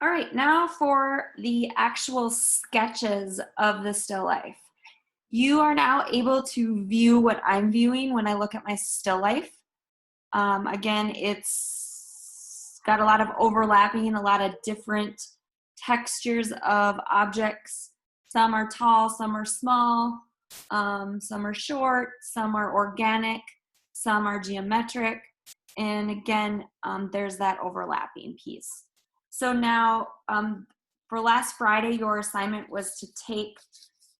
All right, now for the actual sketches of the still life. You are now able to view what I'm viewing when I look at my still life. Again, it's got a lot of overlapping, a lot of different textures of objects. Some are tall, some are small, some are short, some are organic, some are geometric. And again, there's that overlapping piece. So now, for last Friday, your assignment was to take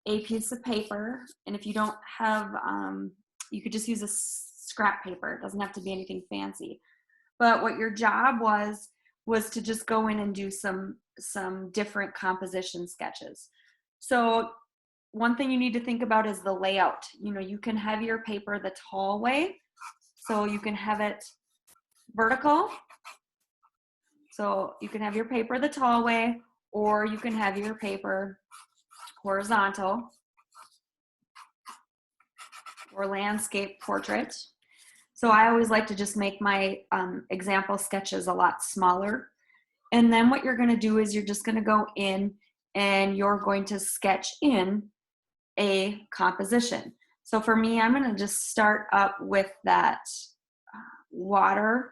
a piece of paper, and if you don't have, you could just use a scrap paper. It doesn't have to be anything fancy. But what your job was to just go in and do some different composition sketches. So one thing you need to think about is the layout. You know, you can have your paper the tall way, so you can have it vertical. So you can have your paper the tall way, or you can have your paper horizontal or landscape portrait. So I always like to just make my example sketches a lot smaller. And then what you're going to do is you're just going to go in and you're going to sketch in a composition. So for me, I'm going to just start up with that water,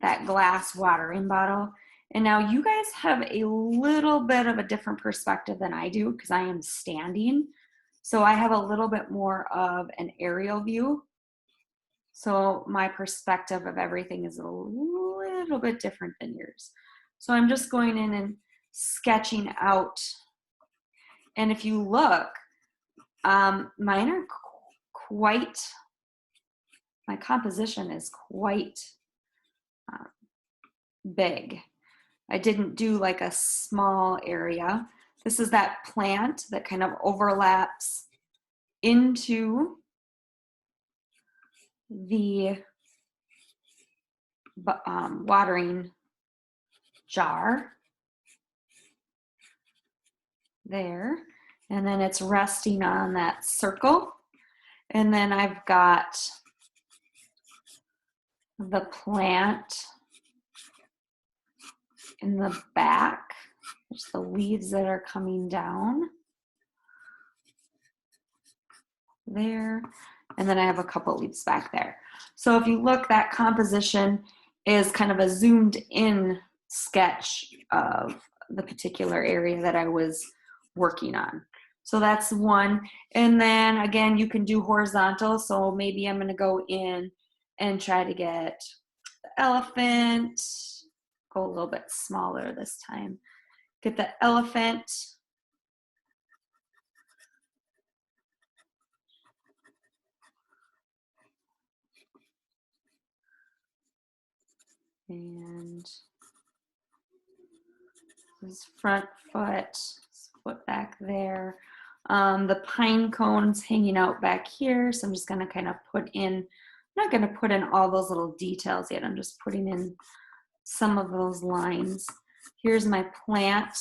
that glass watering bottle. And now you guys have a little bit of a different perspective than I do because I am standing. So I have a little bit more of an aerial view. So my perspective of everything is a little bit different than yours. So I'm just going in and sketching out. And if you look, mine are quite, my composition is quite big. I didn't do like a small area. This is that plant that kind of overlaps into the watering jar there. And then it's resting on that circle. And then I've got the plant in the back. There's the leaves that are coming down there. And then I have a couple leaves back there. So if you look, that composition is kind of a zoomed in sketch of the particular area that I was working on. So that's one. And then again, you can do horizontal. So maybe I'm going to go in and try to get the elephant, go a little bit smaller this time. Get the elephant. And his front foot back there. The pine cones hanging out back here. So I'm just going to kind of put in, I'm not going to put in all those little details yet. I'm just putting in some of those lines. Here's my plant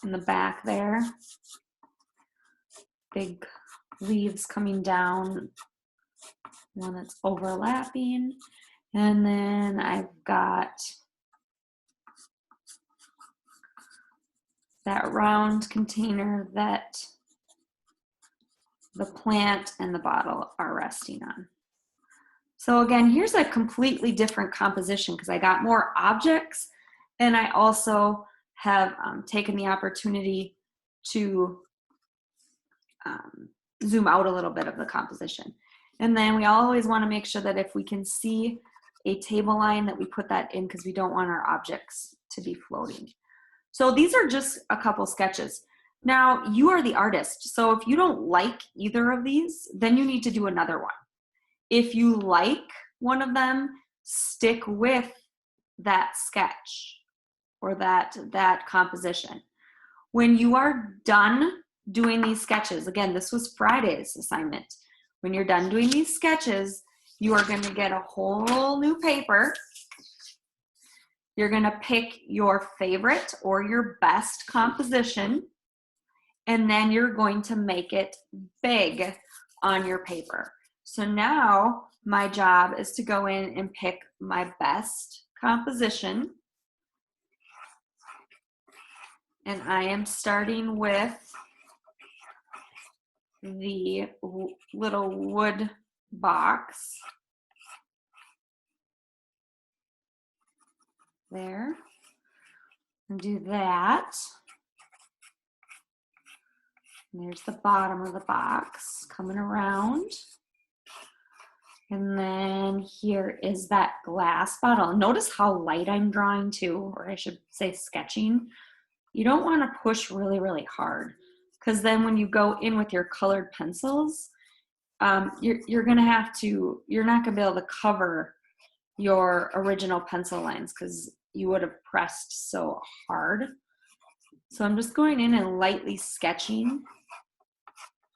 in the back there. Big leaves coming down, one that's overlapping. And then I've got that round container that the plant and the bottle are resting on. So again, here's a completely different composition because I got more objects, and I also have taken the opportunity to zoom out a little bit of the composition. And then we always want to make sure that if we can see a table line that we put that in because we don't want our objects to be floating. So these are just a couple sketches. Now you are the artist. So if you don't like either of these, then you need to do another one. If you like one of them, stick with that sketch or that composition. When you are done doing these sketches, again, this was Friday's assignment. When you're done doing these sketches, you are going to get a whole new paper. You're going to pick your favorite or your best composition, and then you're going to make it big on your paper. So now my job is to go in and pick my best composition. And I am starting with the little wood box. There. And do that. And there's the bottom of the box coming around. And then here is that glass bottle. Notice how light I'm drawing too, or I should say sketching. You don't want to push really, really hard, because then when you go in with your colored pencils, you're going to have to, you're not going to be able to cover your original pencil lines because you would have pressed so hard. So I'm just going in and lightly sketching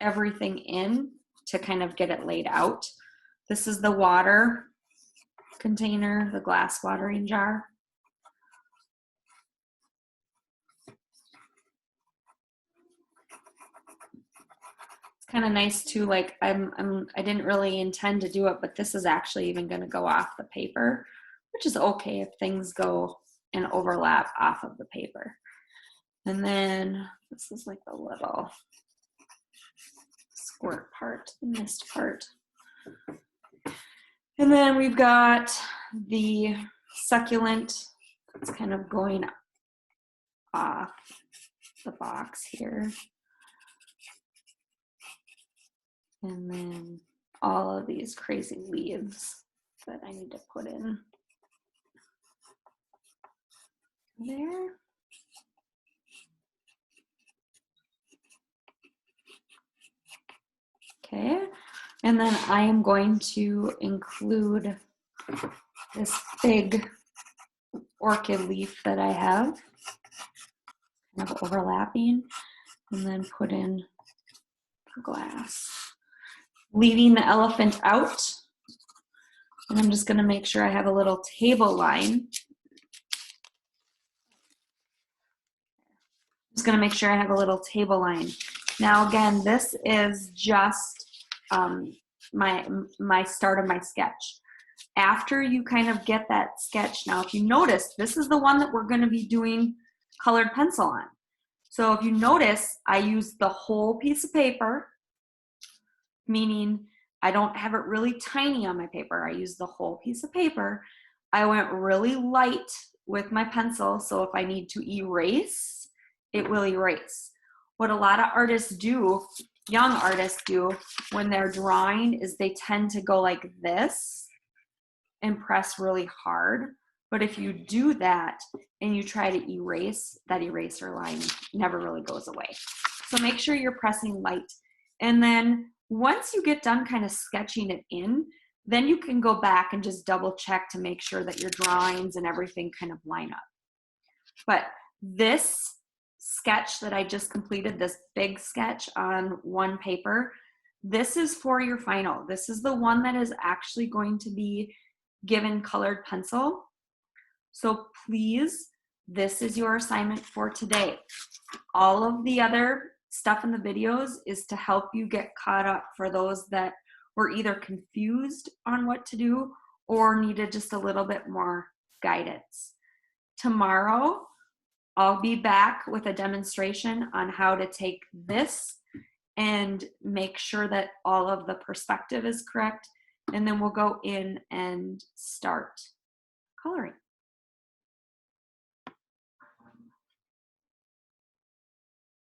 everything in to kind of get it laid out. This is the water container, the glass watering jar. It's kind of nice too, like I didn't really intend to do it, but this is actually even going to go off the paper, which is okay if things go and overlap off of the paper. And then this is like the little squirt part, the mist part. And then we've got the succulent. It's kind of going off the box here. And then all of these crazy leaves that I need to put in there. Okay, and then I am going to include this big orchid leaf that I have, kind of overlapping, and then put in the glass. Leaving the elephant out, and I'm just going to make sure I have a little table line. Just going to make sure I have a little table line. Now again, this is just my start of my sketch. After you kind of get that sketch, now if you notice, this is the one that we're going to be doing colored pencil on. So if you notice, I used the whole piece of paper, meaning I don't have it really tiny on my paper. I use the whole piece of paper. I went really light with my pencil, so if I need to erase, it will erase. What a lot of artists do, young artists do, when they're drawing is they tend to go like this and press really hard. But if you do that and you try to erase, that eraser line never really goes away. So make sure you're pressing light. And then once you get done kind of sketching it in, then you can go back and just double check to make sure that your drawings and everything kind of line up. But this sketch that I just completed, this big sketch on one paper, this is for your final. This is the one that is actually going to be given colored pencil. So please, this is your assignment for today. All of the other stuff in the videos is to help you get caught up for those that were either confused on what to do or needed just a little bit more guidance. Tomorrow, I'll be back with a demonstration on how to take this and make sure that all of the perspective is correct, and then we'll go in and start coloring.